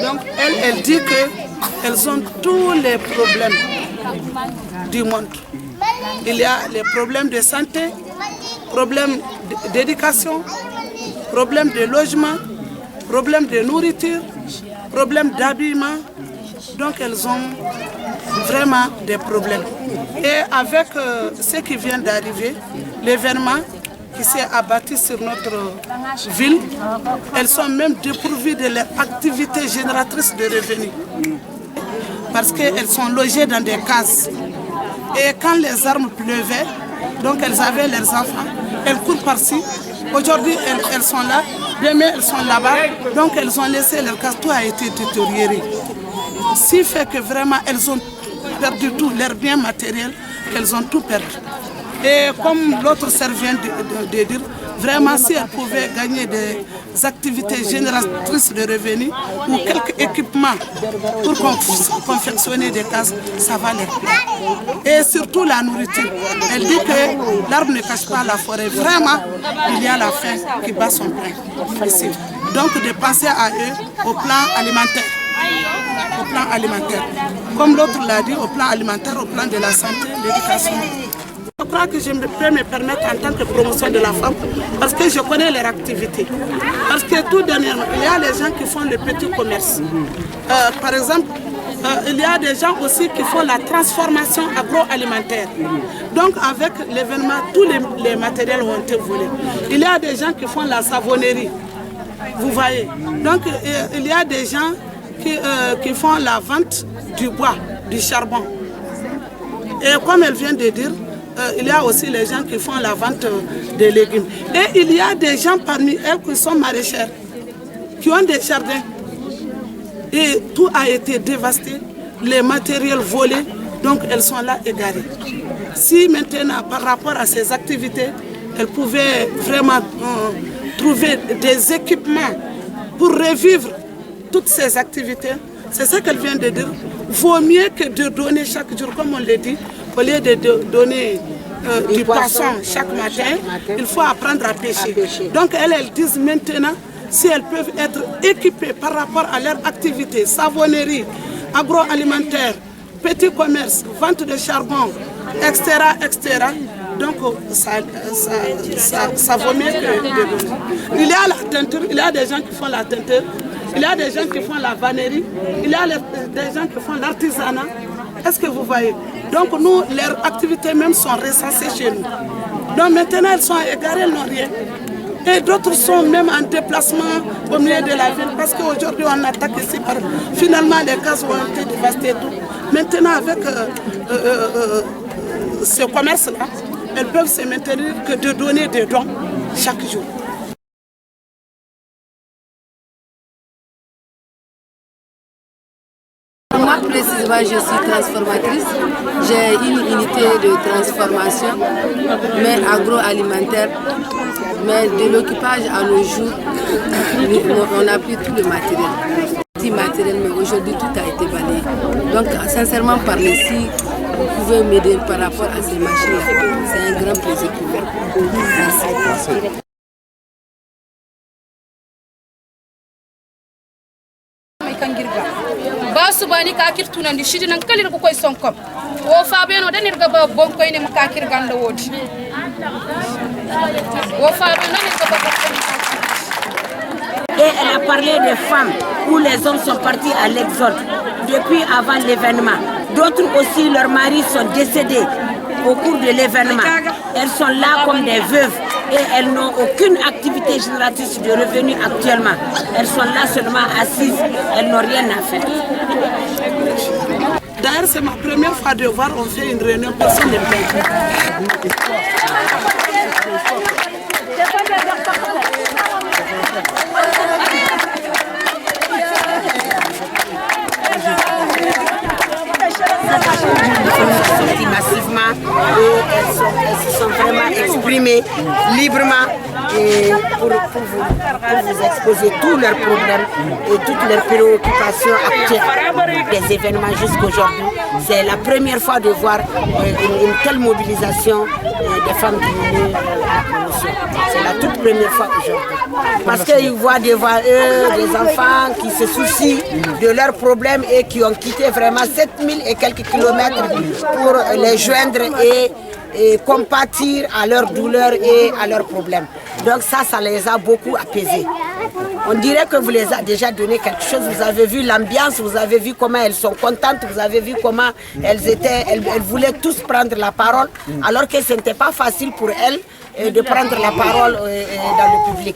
Donc elle dit qu'elles ont tous les problèmes du monde. Il y a les problèmes de santé, problèmes d'éducation, problèmes de logement, problèmes de nourriture, problèmes d'habillement. Donc elles ont vraiment des problèmes. Et avec ce qui vient d'arriver, l'événement qui s'est abattu sur notre ville, elles sont même dépourvues de leur activité génératrice de revenus. Parce qu'elles sont logées dans des cases. Et quand les armes pleuvaient, donc elles avaient leurs enfants, elles courent par-ci. Aujourd'hui, elles sont là, demain elles sont là-bas. Donc elles ont laissé leur case, tout a été détérioré. Ce qui fait que vraiment elles ont perdu tout, leurs biens matériels, elles ont tout perdu. Et comme l'autre sœur vient de dire, vraiment si elles pouvaient gagner des activités génératrices de revenus ou quelques équipements pour confectionner des cases, ça va les plaire. Et surtout la nourriture. Elle dit que l'arbre ne cache pas la forêt. Vraiment, il y a la faim qui bat son plein ici. Donc de penser à eux au plan alimentaire. Au plan alimentaire. Comme l'autre l'a dit, au plan alimentaire, au plan de la santé, l'éducation. Je crois que je peux me permettre en tant que promotion de la femme, parce que je connais leur activité. Parce que tout dernièrement, il y a les gens qui font le petit commerce. Par exemple, il y a des gens aussi qui font la transformation agroalimentaire. Donc avec l'événement, tous les matériels ont été volés. Il y a des gens qui font la savonnerie. Vous voyez. Donc il y a des gens qui font la vente du bois, du charbon. Et comme elle vient de dire, il y a aussi les gens qui font la vente des légumes. Et il y a des gens parmi elles qui sont maraîchères, qui ont des jardins. Et tout a été dévasté, les matériels volés, donc elles sont là égarées. Si maintenant, par rapport à ces activités, elles pouvaient vraiment trouver des équipements pour revivre toutes ces activités, c'est ce qu'elle vient de dire. Vaut mieux que de donner chaque jour, comme on le dit, au lieu de donner du poisson chaque matin, il faut apprendre à pêcher. Donc elles disent maintenant, si elles peuvent être équipées par rapport à leur activité, savonnerie, agroalimentaire, petit commerce, vente de charbon, etc., etc., donc ça vaut mieux que de donner. Il y a la teinture, il y a des gens qui font la teinture, il y a des gens qui font la vannerie, il y a des gens qui font l'artisanat. Est-ce que vous voyez? Donc nous, leurs activités même sont recensées chez nous. Donc maintenant, elles sont égarées, elles n'ont rien. Et d'autres sont même en déplacement au milieu de la ville parce qu'aujourd'hui, on attaque ici. Finalement, les cases ont été dévastées et tout. Maintenant, avec ce commerce-là, elles peuvent se maintenir que de donner des dons chaque jour. Moi, précisément, je suis transformatrice. J'ai une unité de transformation, mais agroalimentaire. Mais de l'occupage à nos jours, on a pris tout le matériel. Petit matériel, mais aujourd'hui, tout a été balayé. Donc, sincèrement, parler si vous pouvez m'aider par rapport à ces machines-là, c'est un grand plaisir pour moi. Merci. basu bani ka kirtu nan di shidi nan kalir ko koy sonkom o fa beno danir ga ba bon koy ne ka kir ganda wodi o fa beno ne ga ba. Et elle a parlé des femmes où les hommes sont partis à l'exode depuis avant l'événement. D'autres aussi, leurs maris sont décédés au cours de l'événement. Elles sont là comme des veuves et elles n'ont aucune activité génératrice de revenus actuellement. Elles sont là seulement assises, elles n'ont rien à faire. D'ailleurs, c'est ma première fois de voir, on fait une réunion, personne ne paye. sont sorties massivement et elles se sont vraiment exprimées librement et pour vous exposer tous leurs problèmes et toutes leurs préoccupations actuelles des événements jusqu'aujourd'hui. C'est la première fois de voir une telle mobilisation des femmes du milieu. C'est la toute première fois aujourd'hui. Parce qu'ils voient devant eux des enfants qui se soucient de leurs problèmes et qui ont quitté vraiment 7000 et quelques kilomètres pour les joindre et compatir à leurs douleurs et à leurs problèmes. Donc ça les a beaucoup apaisés. On dirait que vous les avez déjà donné quelque chose. Vous avez vu l'ambiance, vous avez vu comment elles sont contentes, vous avez vu comment elles voulaient tous prendre la parole, alors que ce n'était pas facile pour elles de prendre la parole dans le public.